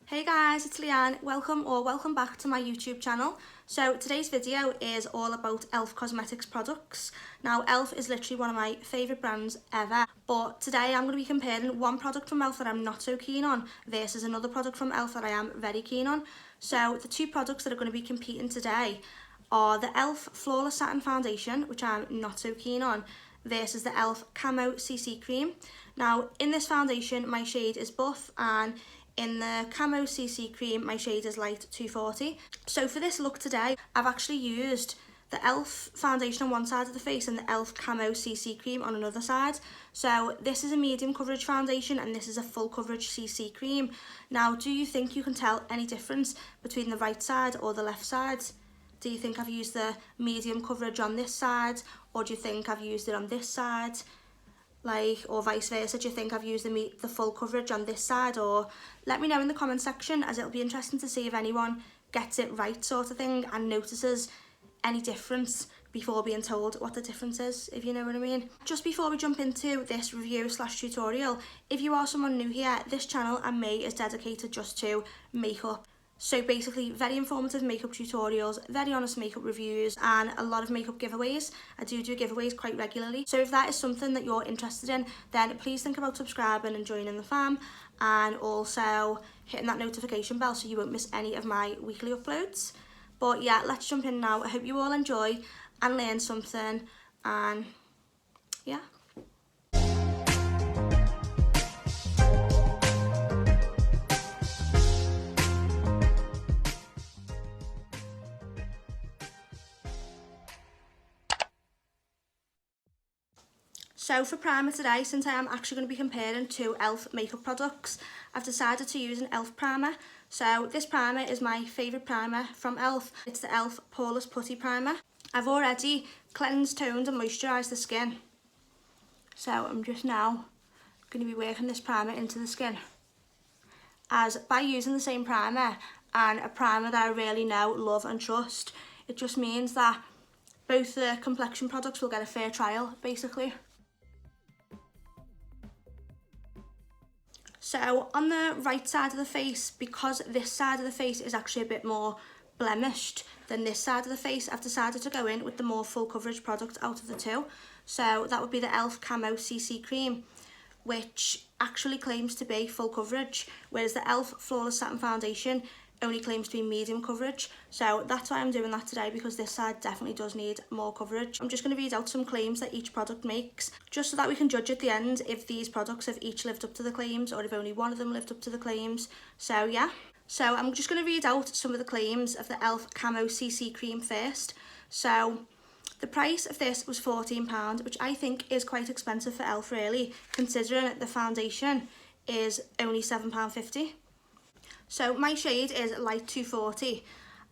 Hey guys, it's Leanne. Welcome back to my YouTube channel. So today's video is all about ELF Cosmetics products. Now ELF is literally one of my favourite brands ever, but today I'm going to be comparing one product from ELF that I'm not so keen on versus another product from ELF that I am very keen on. So the two products that are going to be competing today are the ELF Flawless Satin Foundation, which I'm not so keen on, versus the ELF Camo CC Cream. Now in this foundation my shade is buff, and in the Camo CC Cream my shade is light 240. So for this look today I've actually used the ELF foundation on one side of the face and the ELF Camo CC Cream on another side. So this is a medium coverage foundation and this is a full coverage CC cream. Now do you think you can tell any difference between the right side or the left side? Do you think I've used the medium coverage on this side, or do you think I've used it on this side? Or vice versa, do you think I've used the full coverage on this side? Or let me know in the comment section, as it'll be interesting to see if anyone gets it right sort of thing and notices any difference before being told what the difference is, if you know what I mean. Just before we jump into this review / tutorial, if you are someone new here, this channel and me is dedicated just to makeup. So basically very informative makeup tutorials, very honest makeup reviews, and a lot of makeup giveaways. I do giveaways quite regularly. So if that is something that you're interested in, then please think about subscribing and joining the fam, and also hitting that notification bell so you won't miss any of my weekly uploads. But yeah, let's jump in now. I hope you all enjoy and learn something, and yeah. So for primer today, since I am actually going to be comparing two ELF makeup products, I've decided to use an ELF primer. So this primer is my favourite primer from ELF. It's the ELF Poreless Putty Primer. I've already cleansed, toned and moisturised the skin. So I'm just now going to be working this primer into the skin. As by using the same primer, and a primer that I really know, love and trust, it just means that both the complexion products will get a fair trial, basically. So on the right side of the face, because this side of the face is actually a bit more blemished than this side of the face, I've decided to go in with the more full coverage product out of the two. So that would be the ELF Camo CC Cream, which actually claims to be full coverage, whereas the ELF Flawless Satin Foundation only claims to be medium coverage. So that's why I'm doing that today, because this side definitely does need more coverage. I'm just going to read out some claims that each product makes, just so that we can judge at the end if these products have each lived up to the claims or if only one of them lived up to the claims. So yeah, so I'm just going to read out some of the claims of the ELF Camo CC Cream first. So the price of this was £14, which I think is quite expensive for ELF really, considering the foundation is only £7.50. So my shade is light 240,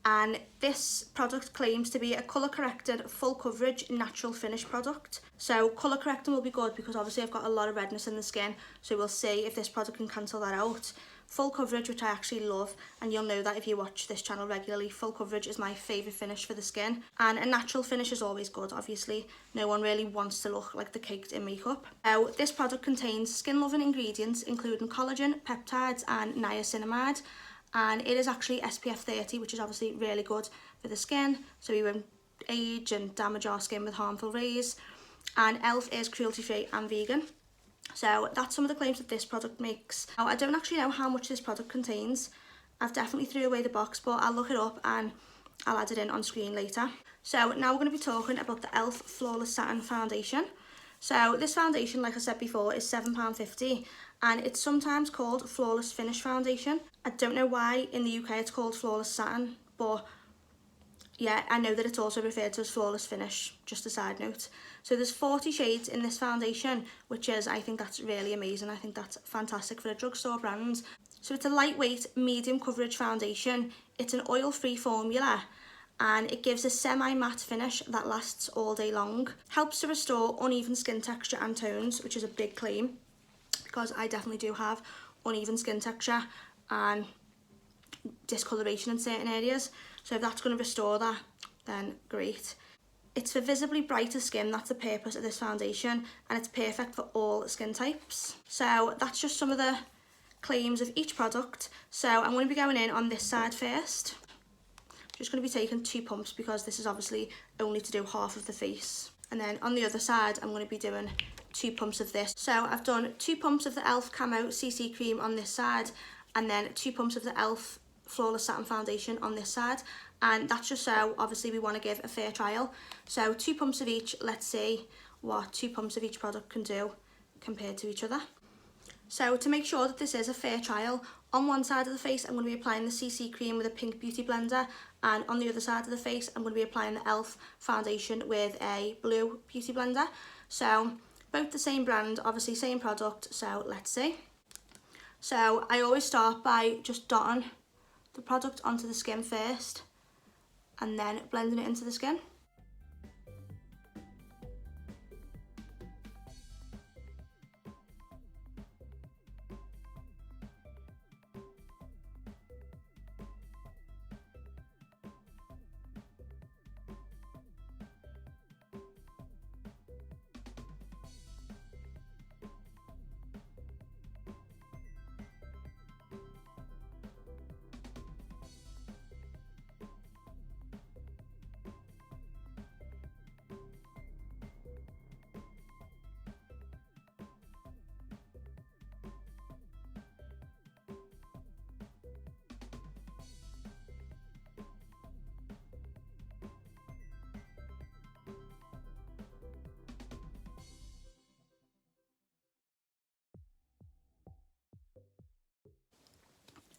and this product claims to be a colour corrected full coverage natural finish product. So colour correcting will be good because obviously I've got a lot of redness in the skin, so we'll see if this product can cancel that out. Full coverage, which I actually love, and you'll know that if you watch this channel regularly, full coverage is my favourite finish for the skin. And a natural finish is always good, obviously. No one really wants to look like they're caked in makeup. Now, this product contains skin-loving ingredients, including collagen, peptides and niacinamide. And it is actually SPF 30, which is obviously really good for the skin, so we won't age and damage our skin with harmful rays. And ELF is cruelty-free and vegan. So that's some of the claims that this product makes. Now, I don't actually know how much this product contains. I've definitely threw away the box, but I'll look it up and I'll add it in on screen later. So now we're going to be talking about the ELF Flawless Satin Foundation. So this foundation, like I said before, is £7.50, and it's sometimes called Flawless Finish Foundation. I don't know why in the UK it's called Flawless Satin, but yeah, I know that it's also referred to as Flawless Finish, just a side note. So there's 40 shades in this foundation, which is, I think that's really amazing. I think that's fantastic for a drugstore brand. So it's a lightweight, medium coverage foundation. It's an oil-free formula, and it gives a semi-matte finish that lasts all day long. Helps to restore uneven skin texture and tones, which is a big claim, because I definitely do have uneven skin texture and discoloration in certain areas. So if that's going to restore that, then great. It's for visibly brighter skin, that's the purpose of this foundation, and it's perfect for all skin types. So that's just some of the claims of each product. So I'm going to be going in on this side first. Just going to be taking 2 pumps because this is obviously only to do half of the face. And then on the other side, I'm going to be doing 2 pumps of this. So I've done 2 pumps of the ELF Camo CC Cream on this side, and then 2 pumps of the ELF Flawless Satin Foundation on this side. And that's just so, obviously, we want to give a fair trial. So 2 pumps of each. Let's see what 2 pumps of each product can do compared to each other. So to make sure that this is a fair trial, on one side of the face I'm going to be applying the CC cream with a pink beauty blender, and on the other side of the face I'm going to be applying the ELF foundation with a blue beauty blender. So both the same brand, obviously same product, so let's see. So I always start by just dotting the product onto the skin first and then blending it into the skin.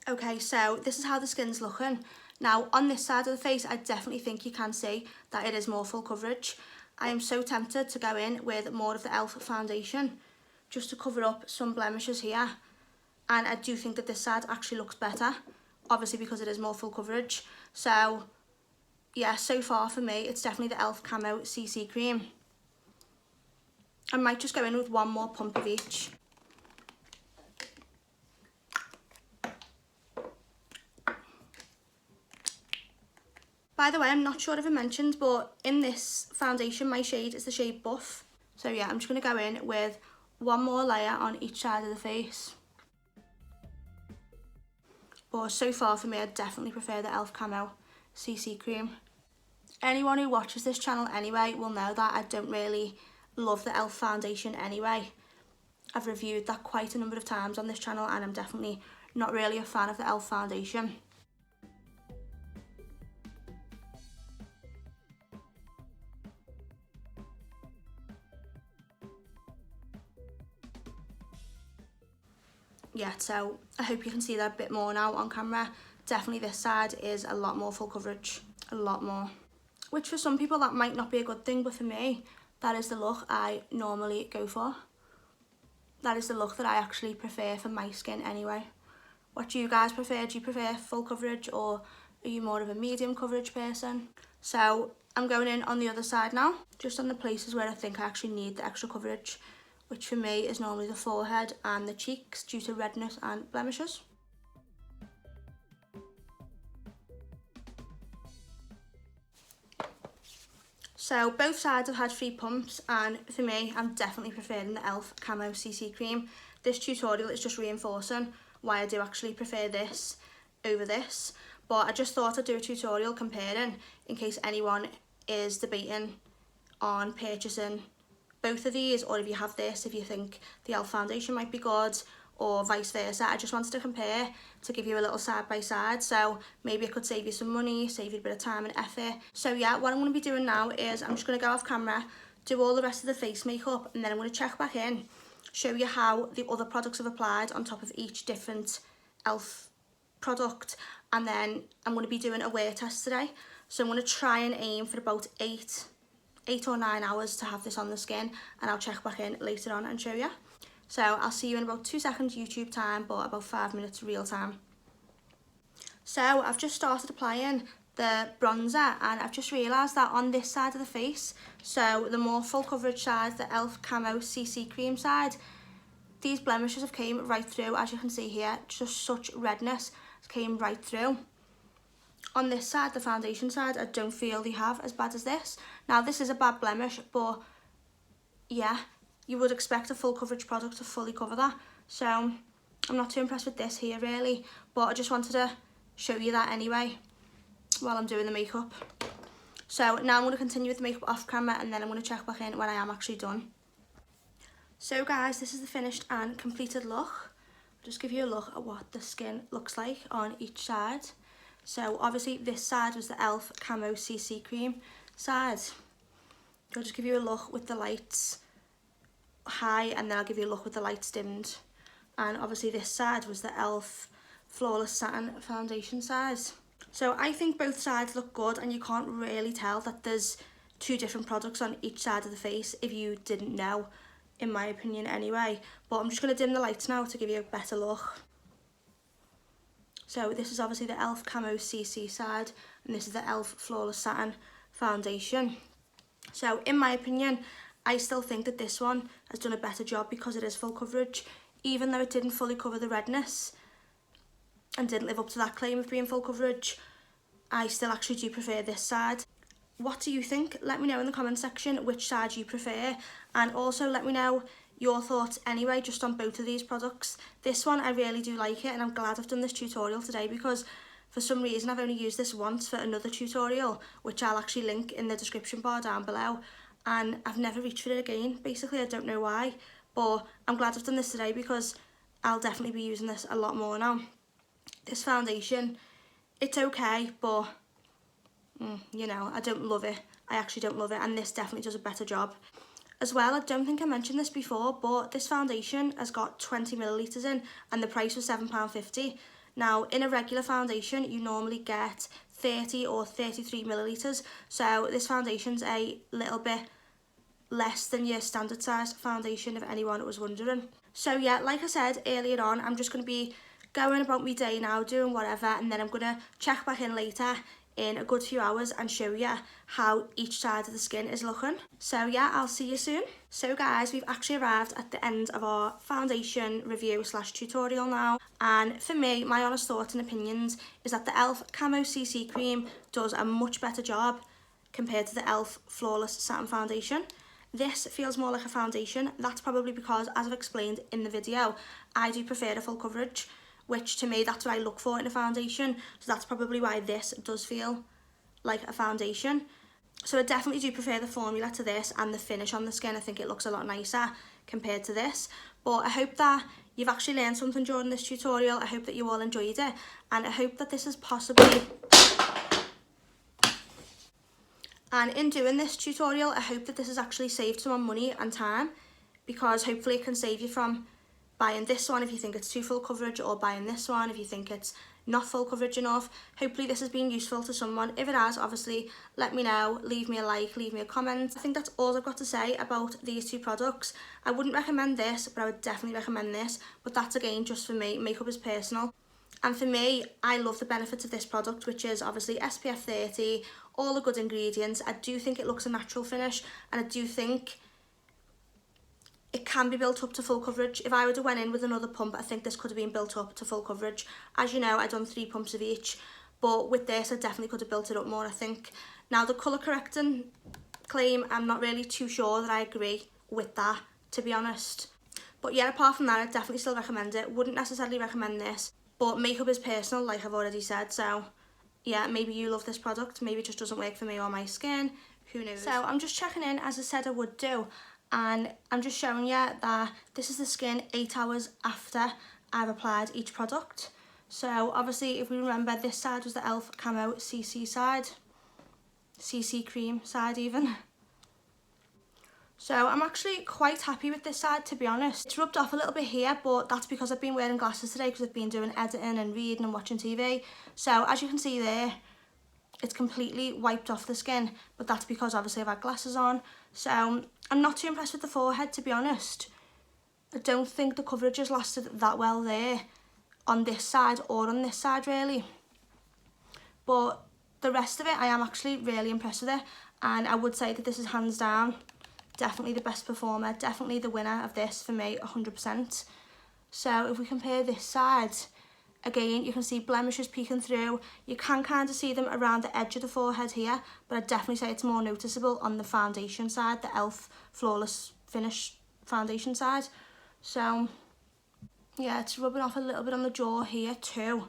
Okay, so this is how the skin's looking. Now, on this side of the face, I definitely think you can see that it is more full coverage. I am so tempted to go in with more of the ELF foundation just to cover up some blemishes here. And I do think that this side actually looks better, obviously because it is more full coverage. So, yeah, so far for me, it's definitely the ELF Camo CC Cream. I might just go in with 1 more pump of each. By the way, I'm not sure if I mentioned, but in this foundation, my shade is the shade Buff. So yeah, I'm just going to go in with 1 more layer on each side of the face. But so far for me, I definitely prefer the ELF Camo CC Cream. Anyone who watches this channel anyway will know that I don't really love the ELF foundation anyway. I've reviewed that quite a number of times on this channel, and I'm definitely not really a fan of the ELF foundation. Yeah, so I hope you can see that a bit more now on camera. Definitely this side is a lot more full coverage, a lot more. Which for some people that might not be a good thing, but for me, that is the look I normally go for. That is the look that I actually prefer for my skin anyway. What do you guys prefer? Do you prefer full coverage, or are you more of a medium coverage person? So I'm going in on the other side now, just on the places where I think I actually need the extra coverage, which for me is normally the forehead and the cheeks due to redness and blemishes. So both sides have had 3 pumps, and for me, I'm definitely preferring the ELF Camo CC Cream. This tutorial is just reinforcing why I do actually prefer this over this, but I just thought I'd do a tutorial comparing in case anyone is debating on purchasing both of these, or if you have this, if you think the ELF foundation might be good, or vice versa. I just wanted to compare to give you a little side by side, so maybe it could save you some money, save you a bit of time and effort. So yeah, what I'm going to be doing now is I'm just going to go off camera, do all the rest of the face makeup, and then I'm going to check back in, show you how the other products have applied on top of each different ELF product, and then I'm going to be doing a wear test today. So I'm going to try and aim for about 8 or 9 hours to have this on the skin, and I'll check back in later on and show you. So I'll see you in about 2 seconds YouTube time, but about 5 minutes real time. So I've just started applying the bronzer, and I've just realised that on this side of the face, so the more full coverage side, the ELF Camo CC Cream side, these blemishes have came right through, as you can see here, just such redness came right through. On this side, the foundation side, I don't feel they have as bad as this. Now this is a bad blemish, but yeah, you would expect a full coverage product to fully cover that. So I'm not too impressed with this here really, but I just wanted to show you that anyway while I'm doing the makeup. So now I'm going to continue with the makeup off camera, and then I'm going to check back in when I am actually done. So guys, this is the finished and completed look. I'll just give you a look at what the skin looks like on each side. So obviously this side was the ELF Camo CC Cream side. I'll just give you a look with the lights high, and then I'll give you a look with the lights dimmed. And obviously this side was the ELF Flawless Satin Foundation side. So I think both sides look good, and you can't really tell that there's two different products on each side of the face if you didn't know, in my opinion anyway. But I'm just going to dim the lights now to give you a better look. So this is obviously the ELF Camo CC side, and this is the ELF Flawless Satin Foundation. So in my opinion, I still think that this one has done a better job because it is full coverage. Even though it didn't fully cover the redness and didn't live up to that claim of being full coverage, I still actually do prefer this side. What do you think? Let me know in the comment section which side you prefer, and also let me know your thoughts anyway just on both of these products. This one I really do like it, and I'm glad I've done this tutorial today because for some reason I've only used this once for another tutorial, which I'll actually link in the description bar down below, and I've never reached for it again. Basically, I don't know why, but I'm glad I've done this today because I'll definitely be using this a lot more now. This foundation, it's okay, but you know, I don't love it. I actually don't love it, and this definitely does a better job. As well, I don't think I mentioned this before, but this foundation has got 20 millilitres in, and the price was £7.50. Now, in a regular foundation, you normally get 30 or 33 millilitres, so this foundation's a little bit less than your standard sized foundation, if anyone was wondering. So yeah, like I said earlier on, I'm just going to be going about my day now, doing whatever, and then I'm going to check back in later in a good few hours and show you how each side of the skin is looking. So yeah, I'll see you soon. So guys, we've actually arrived at the end of our foundation review / tutorial now, and for me, my honest thoughts and opinions is that the ELF Camo CC Cream does a much better job compared to the ELF Flawless Satin Foundation. This feels more like a foundation. That's probably because, as I've explained in the video, I do prefer a full coverage, which to me, that's what I look for in a foundation. So that's probably why this does feel like a foundation. So I definitely do prefer the formula to this, and the finish on the skin, I think it looks a lot nicer compared to this. But I hope that you've actually learned something during this tutorial. I hope that you all enjoyed it, and I hope that this is possibly... And in doing this tutorial, I hope that this has actually saved someone money and time, because hopefully it can save you from buying this one if you think it's too full coverage, or buying this one if you think it's not full coverage enough. Hopefully this has been useful to someone. If it has, obviously let me know, leave me a like, leave me a comment. I think that's all I've got to say about these two products. I wouldn't recommend this, but I would definitely recommend this, but that's again just for me. Makeup is personal, and for me, I love the benefits of this product, which is obviously SPF 30, all the good ingredients. I do think it looks a natural finish, and I do think it can be built up to full coverage. If I would have went in with another pump, I think this could have been built up to full coverage. As you know, I've done 3 pumps of each, but with this, I definitely could have built it up more, I think. Now, the colour correcting claim, I'm not really too sure that I agree with that, to be honest. But yeah, apart from that, I definitely still recommend it. Wouldn't necessarily recommend this, but makeup is personal, like I've already said. So yeah, maybe you love this product, maybe it just doesn't work for me or my skin, who knows. So I'm just checking in, as I said I would do, and I'm just showing you that this is the skin 8 hours after I've applied each product. So obviously, if we remember, this side was the ELF Camo CC side, CC Cream side even. So I'm actually quite happy with this side, to be honest. It's rubbed off a little bit here, but that's because I've been wearing glasses today, because I've been doing editing and reading and watching TV. So as you can see there, it's completely wiped off the skin, but that's because obviously I've had glasses on. So I'm not too impressed with the forehead, to be honest. I don't think the coverage has lasted that well there on this side or on this side really. But the rest of it, I am actually really impressed with it, and I would say that this is hands down definitely the best performer, definitely the winner of this for me, 100%. So if we compare this side, again, you can see blemishes peeking through. You can kind of see them around the edge of the forehead here, but I'd definitely say it's more noticeable on the foundation side, the ELF Flawless Finish foundation side. So Yeah, it's rubbing off a little bit on the jaw here too.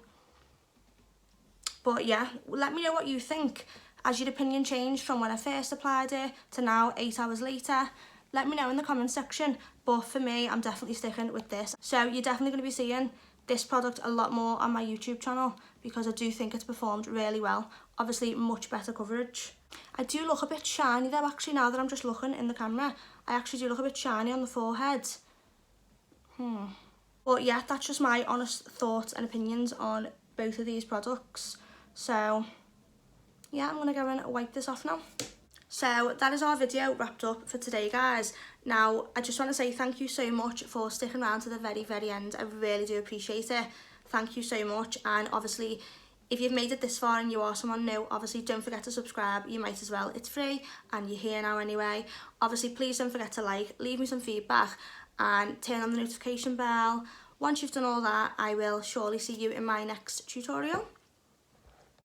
But yeah, let me know what you think. Has your opinion changed from when I first applied it to now 8 hours later? Let me know in the comment section. But for me, I'm definitely sticking with this. So you're definitely going to be seeing this product a lot more on my YouTube channel because I do think it's performed really well. Obviously, much better coverage. I do look a bit shiny though, actually, now that I'm just looking in the camera. I actually do look a bit shiny on the forehead. But yeah, that's just my honest thoughts and opinions on both of these products. So yeah, I'm going to go and wipe this off now. So that is our video wrapped up for today, guys. Now, I just want to say thank you so much for sticking around to the very, very end. I really do appreciate it. Thank you so much. And obviously, if you've made it this far and you are someone new, obviously don't forget to subscribe. You might as well. It's free and you're here now anyway. Obviously, please don't forget to like, leave me some feedback and turn on the notification bell. Once you've done all that, I will surely see you in my next tutorial.